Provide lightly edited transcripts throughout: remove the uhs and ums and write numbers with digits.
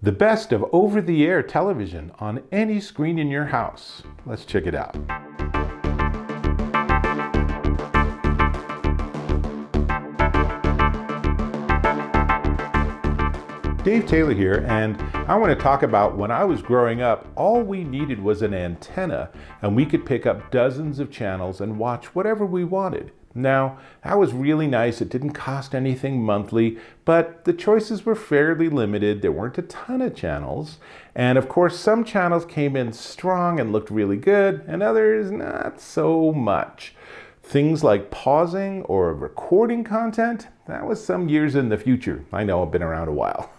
The best of over-the-air television on any screen in your house. Let's check it out. Dave Taylor here, and I want to talk about when I was growing up, all we needed was an antenna, and we could pick up dozens of channels and watch whatever we wanted. Now, that was really nice. It didn't cost anything monthly, but the choices were fairly limited. There weren't a ton of channels. And of course, some channels came in strong and looked really good, and others not so much. Things like pausing or recording content, that was some years in the future. I know I've been around a while.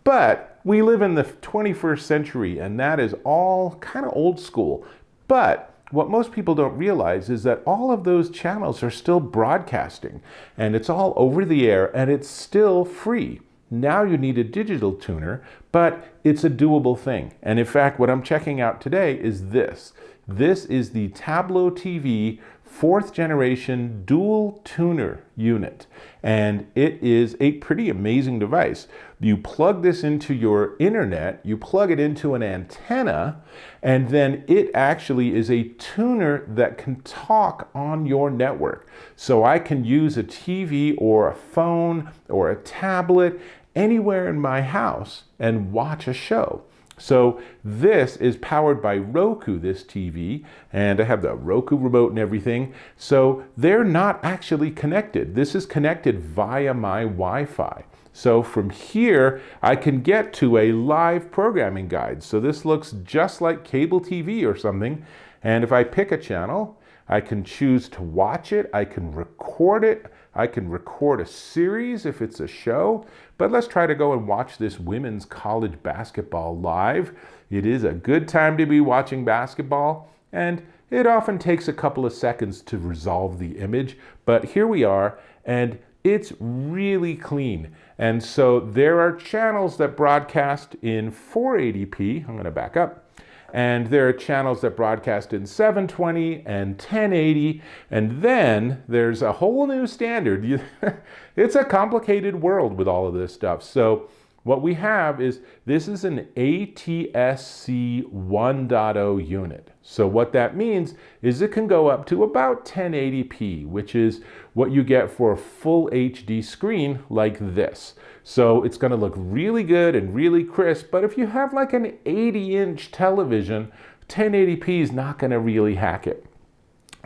But we live in the 21st century, and that is all kind of old school. But what most people don't realize is that all of those channels are still broadcasting, and it's all over the air, and it's still free. Now you need a digital tuner, but it's a doable thing. And in fact, what I'm checking out today is this. This is the Tablo TV 4th generation dual tuner unit, and it is a pretty amazing device. You plug this into your internet, you plug it into an antenna, and then it actually is a tuner that can talk on your network. So I can use a TV or a phone or a tablet anywhere in my house and watch a show. So this is powered by Roku, this TV, and I have the Roku remote and everything. So they're not actually connected. This is connected via my Wi-Fi. So from here, I can get to a live programming guide. So this looks just like cable TV or something. And if I pick a channel, I can choose to watch it. I can record it. I can record a series if it's a show. But let's try to go and watch this women's college basketball live. It is a good time to be watching basketball, and it often takes a couple of seconds to resolve the image. But here we are, and it's really clean. And so there are channels that broadcast in 480p. I'm going to back up. And there are channels that broadcast in 720 and 1080. And then there's a whole new standard. It's a complicated world with all of this stuff. So what we have is, this is an ATSC 1.0 unit. So what that means is it can go up to about 1080p, which is what you get for a full HD screen like this. So it's going to look really good and really crisp, but if you have like an 80-inch television, 1080p is not going to really hack it.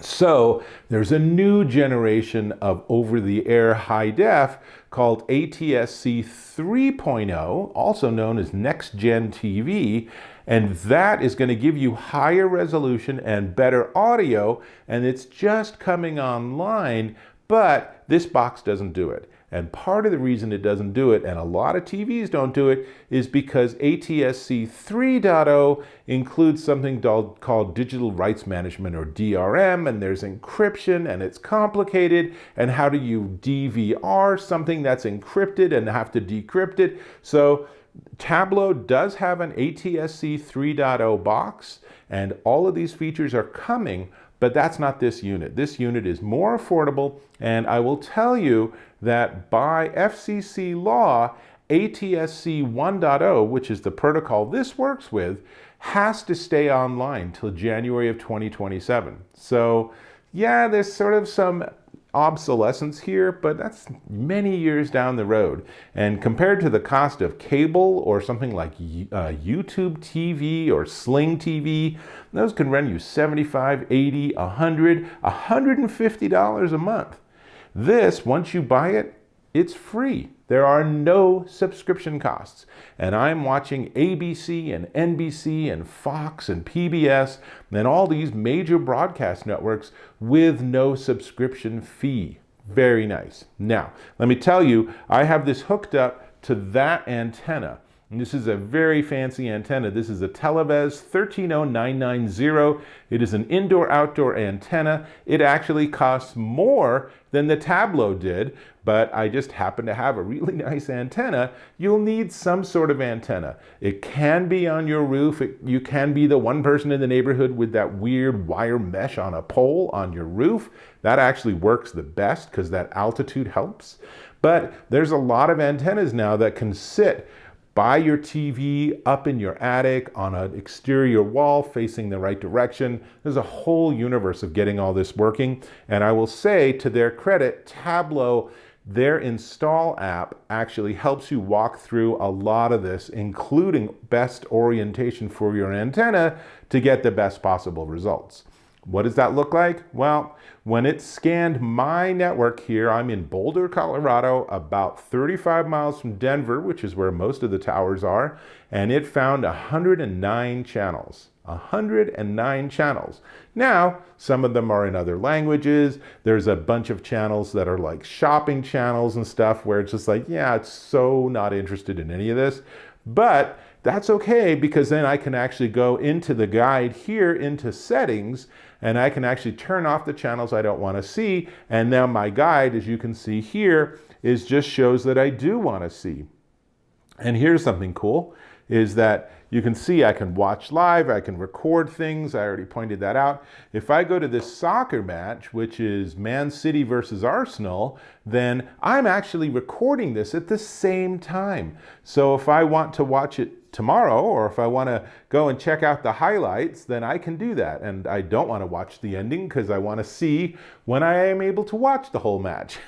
So there's a new generation of over-the-air high def called ATSC 3.0, also known as NextGenTV, and that is going to give you higher resolution and better audio, and it's just coming online, but this box doesn't do it. And part of the reason it doesn't do it, and a lot of TVs don't do it, is because ATSC 3.0 includes something called digital rights management, or DRM, and there's encryption, and it's complicated. And how do you DVR something that's encrypted and have to decrypt it? So Tablo does have an ATSC 3.0 box, and all of these features are coming, but that's not this unit. This unit is more affordable, and I will tell you that by FCC law, ATSC 1.0, which is the protocol this works with, has to stay online till January of 2027. So yeah, there's sort of some obsolescence here, but that's many years down the road. And compared to the cost of cable or something like YouTube TV or Sling TV, those can run you $75, $80, $100, $150 a month. This, once you buy it, it's free. There are no subscription costs. And I'm watching ABC and NBC and Fox and PBS and all these major broadcast networks with no subscription fee. Very nice. Now, let me tell you, I have this hooked up to that antenna. And this is a very fancy antenna. This is a Televez 130990. It is an indoor-outdoor antenna. It actually costs more than the Tablo did, but I just happen to have a really nice antenna. You'll need some sort of antenna. It can be on your roof. You can be the one person in the neighborhood with that weird wire mesh on a pole on your roof. That actually works the best because that altitude helps. But there's a lot of antennas now that can sit by your TV, up in your attic, on an exterior wall facing the right direction. There's a whole universe of getting all this working. And I will say, to their credit, Tablo, their install app, actually helps you walk through a lot of this, including best orientation for your antenna to get the best possible results. What does that look like? Well, when it scanned my network here, I'm in Boulder, Colorado, about 35 miles from Denver, which is where most of the towers are, and it found 109 channels. 109 channels. Now, some of them are in other languages. There's a bunch of channels that are like shopping channels and stuff where it's just like, yeah, it's so not interested in any of this. But that's okay, because then I can actually go into the guide here into settings, and I can actually turn off the channels I don't want to see. And now my guide, as you can see here, is just shows that I do want to see. And here's something cool, is that you can see I can watch live, I can record things, I already pointed that out. If I go to this soccer match, which is Man City versus Arsenal, then I'm actually recording this at the same time. So if I want to watch it tomorrow, or if I want to go and check out the highlights, then I can do that. And I don't want to watch the ending because I want to see when I am able to watch the whole match.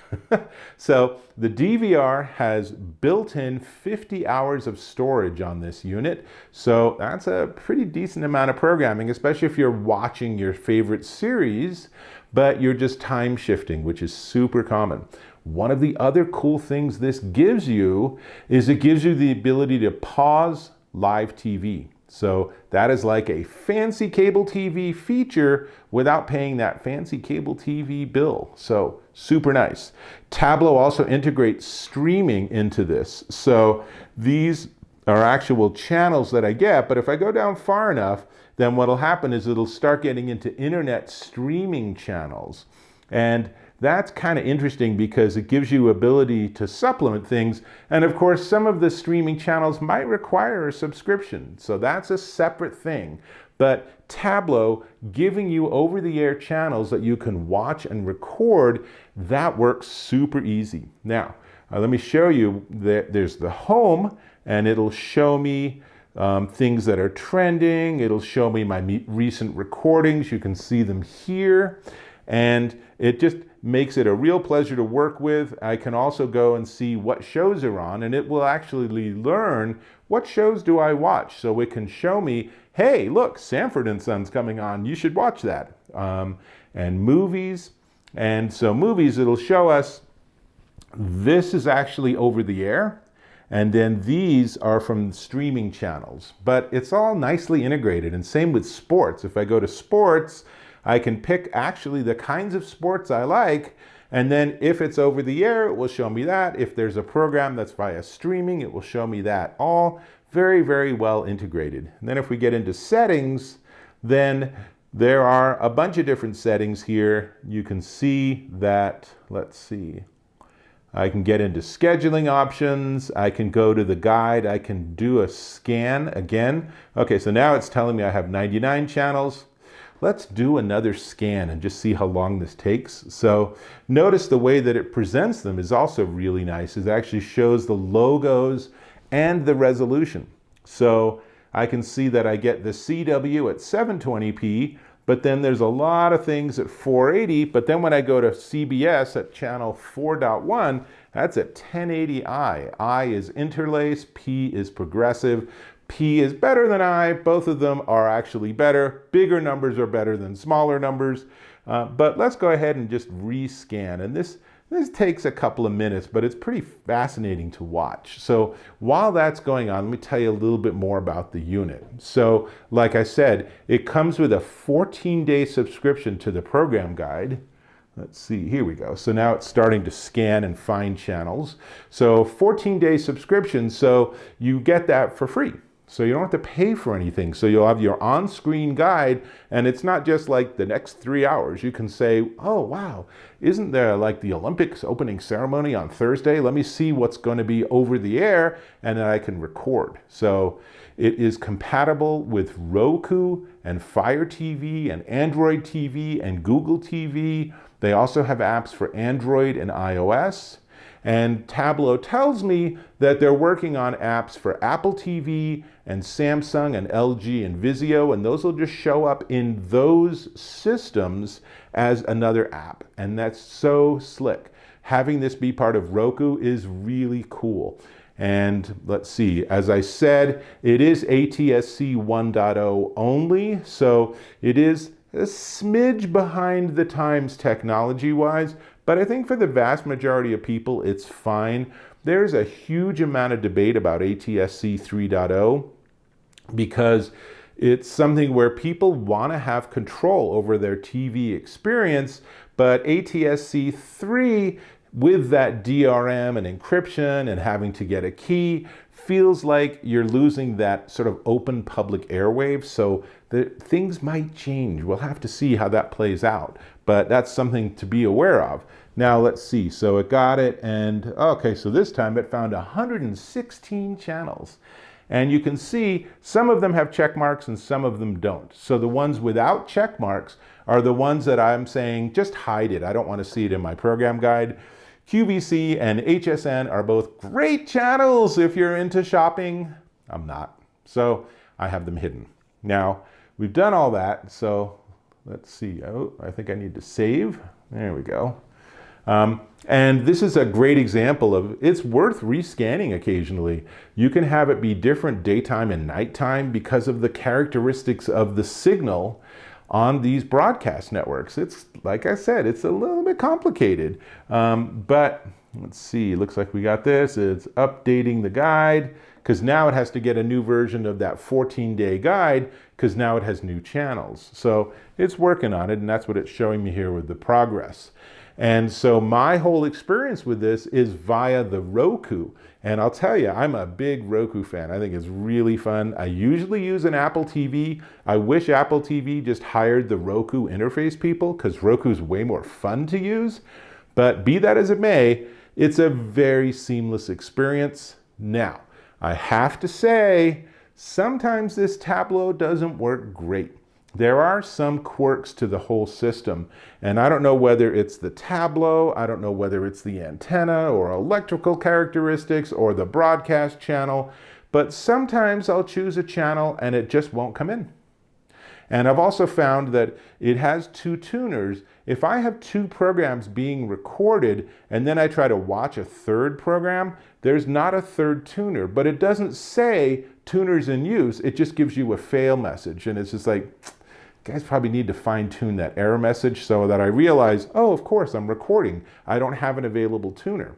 So the DVR has built-in 50 hours of storage on this unit. So that's a pretty decent amount of programming, especially if you're watching your favorite series, but you're just time shifting, which is super common. One of the other cool things this gives you is it gives you the ability to pause live TV. So that is like a fancy cable TV feature without paying that fancy cable TV bill. So super nice. Tablo also integrates streaming into this. So these are actual channels that I get, but if I go down far enough, then what'll happen is it'll start getting into internet streaming channels. And that's kind of interesting because it gives you ability to supplement things. And of course, some of the streaming channels might require a subscription. So that's a separate thing. But Tablo giving you over-the-air channels that you can watch and record, that works super easy. Now, let me show you that there's the home, and it'll show me things that are trending. It'll show me my recent recordings. You can see them here. And it just makes it a real pleasure to work with. I can also go and see what shows are on, and it will actually learn what shows do I watch. So it can show me, hey, look, Sanford and Son's coming on. You should watch that. And movies. And so movies, it'll show us this is actually over the air. And then these are from streaming channels. But it's all nicely integrated. And same with sports. If I go to sports, I can pick actually the kinds of sports I like, and then if it's over the air, it will show me that. If there's a program that's via streaming, it will show me that. All very, very well integrated. And then if we get into settings, then there are a bunch of different settings here. You can see that, let's see, I can get into scheduling options. I can go to the guide. I can do a scan again. Okay, so now it's telling me I have 99 channels. Let's do another scan and just see how long this takes. So notice the way that it presents them is also really nice. It actually shows the logos and the resolution. So I can see that I get the CW at 720p, but then there's a lot of things at 480, but then when I go to CBS at channel 4.1, that's at 1080i. I is interlace, P is progressive. P is better than I. Both of them are actually better. Bigger numbers are better than smaller numbers. But let's go ahead and just rescan. And this takes a couple of minutes, but it's pretty fascinating to watch. So while that's going on, let me tell you a little bit more about the unit. So like I said, it comes with a 14-day subscription to the program guide. Let's see, here we go. So now it's starting to scan and find channels. So 14-day subscription, so you get that for free. So you don't have to pay for anything. So you'll have your on-screen guide, and it's not just like the next 3 hours. You can say, oh, wow, isn't there like the Olympics opening ceremony on Thursday? Let me see what's going to be over the air, and then I can record. So it is compatible with Roku and Fire TV and Android TV and Google TV. They also have apps for Android and iOS. And Tablo tells me that they're working on apps for Apple TV and Samsung and LG and Vizio, and those will just show up in those systems as another app. And that's so slick. Having this be part of Roku is really cool. And let's see, as I said, it is ATSC 1.0 only, so it is a smidge behind the times technology-wise, but I think for the vast majority of people, it's fine. There's a huge amount of debate about ATSC 3.0 because it's something where people want to have control over their TV experience, but ATSC 3, with that DRM and encryption and having to get a key, feels like you're losing that sort of open public airwave. So things might change. We'll have to see how that plays out, but that's something to be aware of. Now let's see, so it got it, and okay, so this time it found 116 channels. And you can see some of them have check marks and some of them don't. So the ones without check marks are the ones that I'm saying, just hide it. I don't want to see it in my program guide. QVC and HSN are both great channels if you're into shopping. I'm not. So I have them hidden. Now, we've done all that. So let's see. Oh, I think I need to save. There we go. And this is a great example of, it's worth rescanning occasionally. You can have it be different daytime and nighttime because of the characteristics of the signal on these broadcast networks. It's, like I said, it's a little bit complicated, but let's see, looks like we got this. It's updating the guide because now it has to get a new version of that 14-day guide because now it has new channels. So it's working on it, and that's what it's showing me here with the progress. And so my whole experience with this is via the Roku. And I'll tell you, I'm a big Roku fan. I think it's really fun. I usually use an Apple TV. I wish Apple TV just hired the Roku interface people because Roku's way more fun to use. But be that as it may, it's a very seamless experience. Now, I have to say, sometimes this Tablo doesn't work great. There are some quirks to the whole system, and I don't know whether it's the Tablo, I don't know whether it's the antenna or electrical characteristics or the broadcast channel, but sometimes I'll choose a channel and it just won't come in. And I've also found that it has two tuners. If I have two programs being recorded and then I try to watch a third program, there's not a third tuner, but it doesn't say tuners in use. It just gives you a fail message. And it's just like, guys probably need to fine tune that error message so that I realize, oh, of course I'm recording. I don't have an available tuner.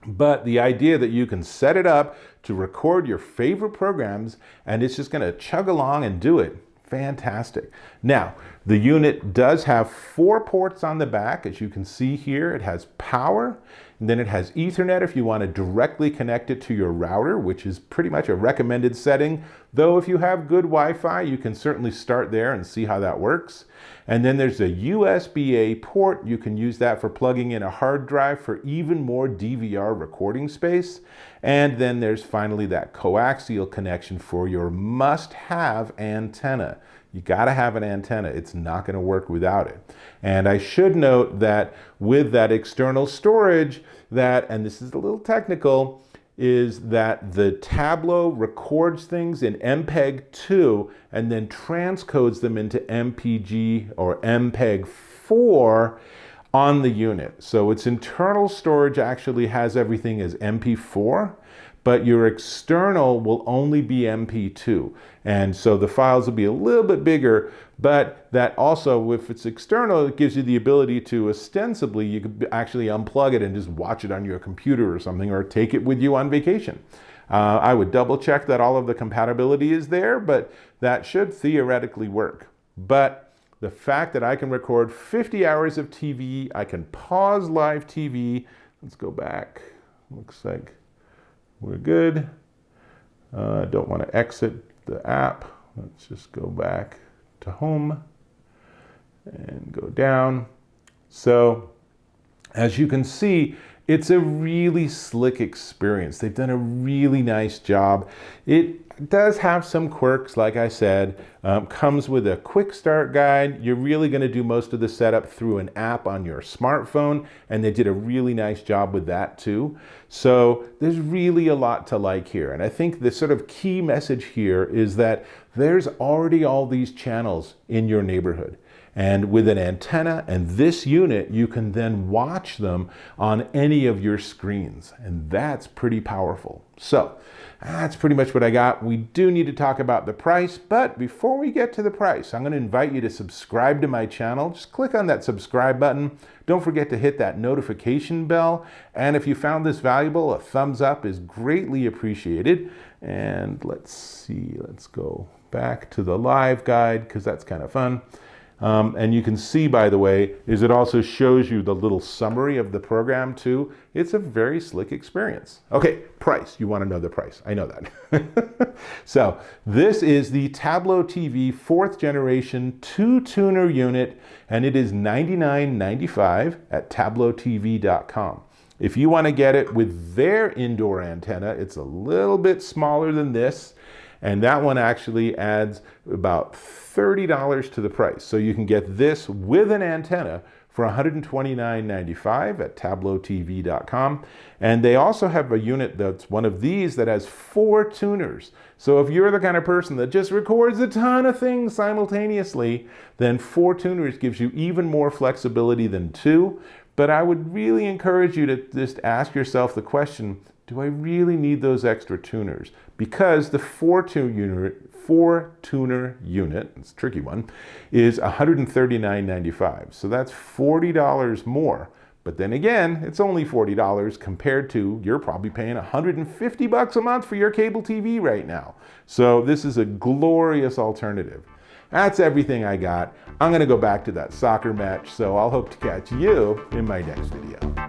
But the idea that you can set it up to record your favorite programs and it's just going to chug along and do it. Fantastic. Now, the unit does have 4 ports on the back. As you can see here, it has power, and then it has Ethernet if you want to directly connect it to your router, which is pretty much a recommended setting. Though if you have good Wi-Fi, you can certainly start there and see how that works. And then there's a USB-A port. You can use that for plugging in a hard drive for even more DVR recording space. And then there's finally that coaxial connection for your must-have antenna. You gotta have an antenna. It's not gonna work without it. And I should note that with that external storage, and this is a little technical, is that the Tablo records things in MPEG-2 and then transcodes them into MPG or MPEG-4 on the unit. So its internal storage actually has everything as MP4, but your external will only be MP2. And so the files will be a little bit bigger, but that also, if it's external, it gives you the ability to ostensibly, you could actually unplug it and just watch it on your computer or something, or take it with you on vacation. I would double check that all of the compatibility is there, but that should theoretically work. But the fact that I can record 50 hours of TV, I can pause live TV. Let's go back. Looks like we're good. Don't want to exit the app. Let's just go back to home and go down. So as you can see, It's a really slick experience. They've done a really nice job. It does have some quirks, like I said. Comes with a quick start guide. You're really going to do most of the setup through an app on your smartphone, and they did a really nice job with that too. So there's really a lot to like here. And I think the sort of key message here is that there's already all these channels in your neighborhood. And with an antenna and this unit, you can then watch them on any of your screens. And that's pretty powerful. So that's pretty much what I got. We do need to talk about the price, but before we get to the price, I'm going to invite you to subscribe to my channel. Just click on that subscribe button. Don't forget to hit that notification bell. And if you found this valuable, a thumbs up is greatly appreciated. And let's see, let's go back to the live guide because that's kind of fun. And you can see, by the way, is it also shows you the little summary of the program too. It's a very slick experience. Okay, price. You want to know the price. I know that. So this is the TabloTV 4th generation 2-tuner unit, and it is $99.95 at TabloTV.com. If you want to get it with their indoor antenna, it's a little bit smaller than this. And that one actually adds about $30 to the price. So you can get this with an antenna for $129.95 at TabloTV.com. And they also have a unit that's one of these that has 4 tuners. So if you're the kind of person that just records a ton of things simultaneously, then 4 tuners gives you even more flexibility than 2. But I would really encourage you to just ask yourself the question, do I really need those extra tuners? Because the 4-tuner unit, it's a tricky one, is $139.95. So that's $40 more. But then again, it's only $40 compared to you're probably paying $150 a month for your cable TV right now. So this is a glorious alternative. That's everything I got. I'm going to go back to that soccer match, so I'll hope to catch you in my next video.